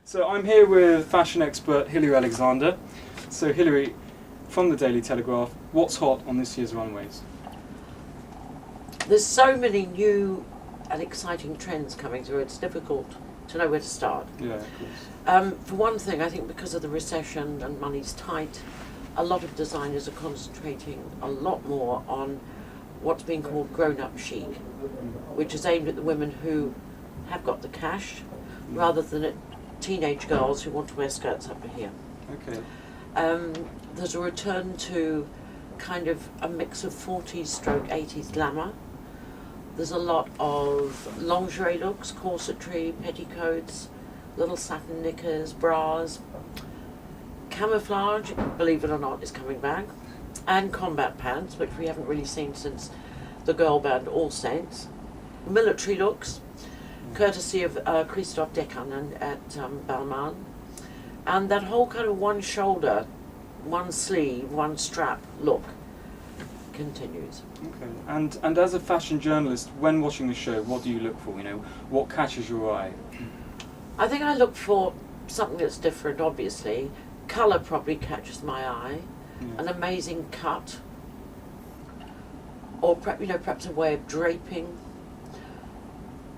So I'm here with fashion expert Hilary Alexander. So Hilary, from the Daily Telegraph, what's hot on this year's runways? There's so many new and exciting trends coming through, it's difficult to know where to start. Yeah, of course. For one thing, I think because of the recession and money's tight, a lot of designers are concentrating a lot more on what's being called grown-up chic, which is aimed at the women who have got the cash, rather than at teenage girls who want to wear skirts up to here. Okay. There's a return to kind of a mix of 40s stroke 80s glamour. There's a lot of lingerie looks, corsetry, petticoats, little satin knickers, bras. Camouflage, believe it or not, is coming back. And combat pants, which we haven't really seen since the girl band All Saints. Military looks, courtesy of Christophe Decanin at Balmain. And that whole kind of one shoulder, one sleeve, one strap look continues. Okay. And as a fashion journalist, when watching the show, what do you look for? You know, what catches your eye? I think I look for something that's different, obviously. Colour probably catches my eye. Yeah. An amazing cut. Or perhaps a way of draping.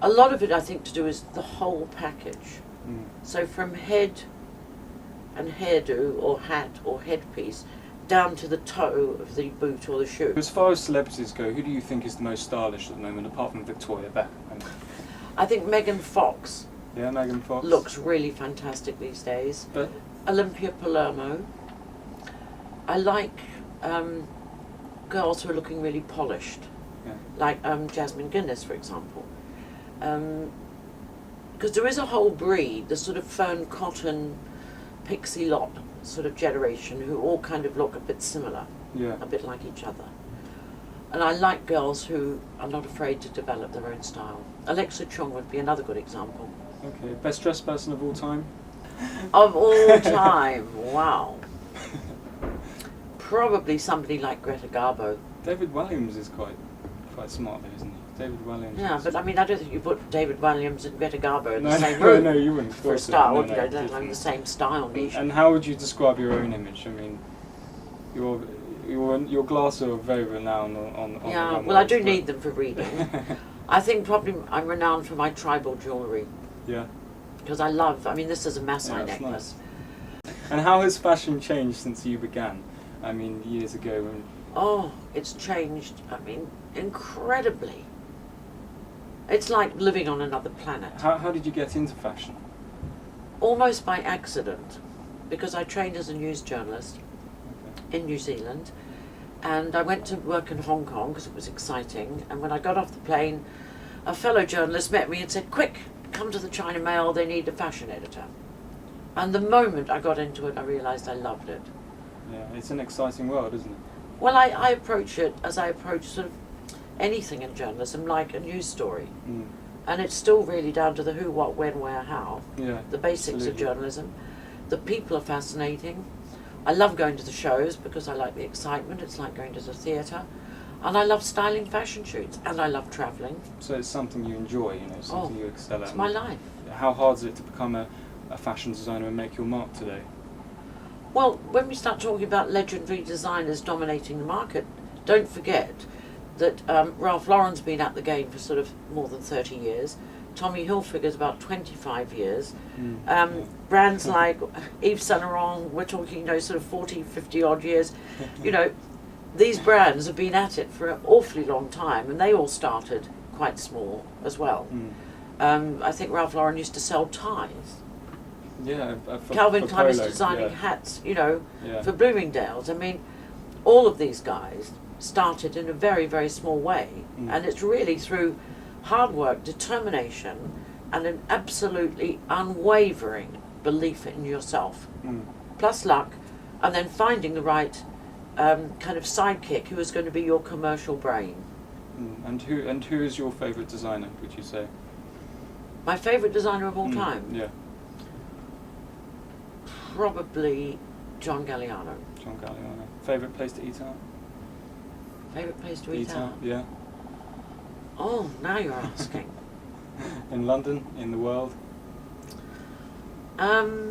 A lot of it, I think, to do is the whole package. So from head and hairdo or hat or headpiece down to the toe of the boot or the shoe. As far as celebrities go, who do you think is the most stylish at the moment, apart from Victoria Beckham? I think Megan Fox Yeah, Megan Fox. looks really fantastic these days. But Olympia Palermo. I like girls who are looking really polished, yeah. like Jasmine Guinness, for example. Because there is a whole breed, the sort of fern cotton pixie lot sort of generation who all kind of look a bit similar, Yeah. a bit like each other. And I like girls who are not afraid to develop their own style. Alexa Chung would be another good example. Okay. Best dressed person of all time? Of all time, wow. Probably somebody like Greta Garbo. David Walliams is quite smart though, isn't he? David Walliams. Yeah, but I mean, I don't think you put David Williams and Greta Garbo in the No, same no, room no, you wouldn't. for a Of start, course you not. know, like the same style niche. And how would you describe your own image? I mean, your glasses are very renowned on the Yeah, runways, well, I do but- need them for reading. I think probably I'm renowned for my tribal jewellery, Yeah. because I mean, this is a Maasai Yeah, that's necklace. And how has fashion changed since you began? I mean, years ago. When... Oh, it's changed, I mean, incredibly. It's like living on another planet. How did you get into fashion? Almost by accident, because I trained as a news journalist in New Zealand, and I went to work in Hong Kong because it was exciting, and when I got off the plane, a fellow journalist met me and said, "Quick, come to the China Mail, they need a fashion editor." And the moment I got into it, I realised I loved it. Yeah, it's an exciting world, isn't it? Well, I approach it as I approach sort of anything in journalism, like a news story. And it's still really down to the who, what, when, where, how. Yeah. The basics absolutely. of journalism. The people are fascinating. I love going to the shows because I like the excitement. It's like going to the theatre. And I love styling fashion shoots. And I love travelling. So it's something you enjoy, you know, something you excel at. It's my life. How hard is it to become a fashion designer and make your mark today? Well, when we start talking about legendary designers dominating the market, don't forget that Ralph Lauren's been at the game for sort of more than 30 years. Tommy Hilfiger's about 25 years. Brands like Yves Saint Laurent, we're talking, you know, sort of 40, 50 odd years. You know, these brands have been at it for an awfully long time, and they all started quite small as well. I think Ralph Lauren used to sell ties. Yeah, Calvin Klein is Polo, designing yeah. hats, you know, Yeah. for Bloomingdale's. I mean, all of these guys started in a very, very small way, and it's really through hard work, determination, and an absolutely unwavering belief in yourself, plus luck, and then finding the right kind of sidekick who is going to be your commercial brain. And who is your favourite designer, would you say? My favourite designer of all time? Yeah. Probably John Galliano. John Galliano. Favourite place to eat out? Favourite place to eat out? Yeah. Oh, now you're asking. In London, in the world? Oh,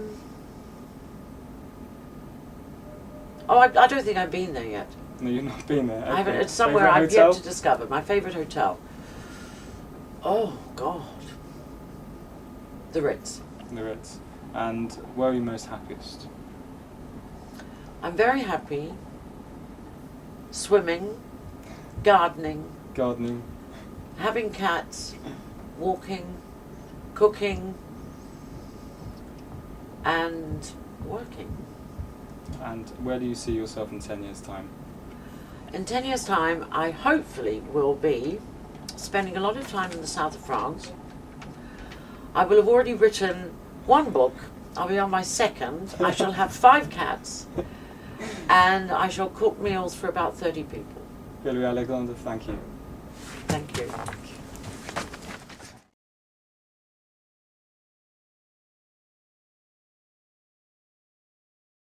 I don't think I've been there yet. No, you've not been there. I haven't. Okay. It's somewhere Favourite I've hotel? yet to discover. My favourite hotel. Oh God. The Ritz. The Ritz. And where are you most happiest? I'm very happy swimming, gardening, Gardening. having cats, walking, cooking, and working. And where do you see yourself in 10 years' time? In 10 years' time, I hopefully will be spending a lot of time in the south of France. I will have already written one book. I'll be on my second. I shall have 5 cats. And I shall cook meals for about 30 people. Hilary Alexander, thank you. Thank you.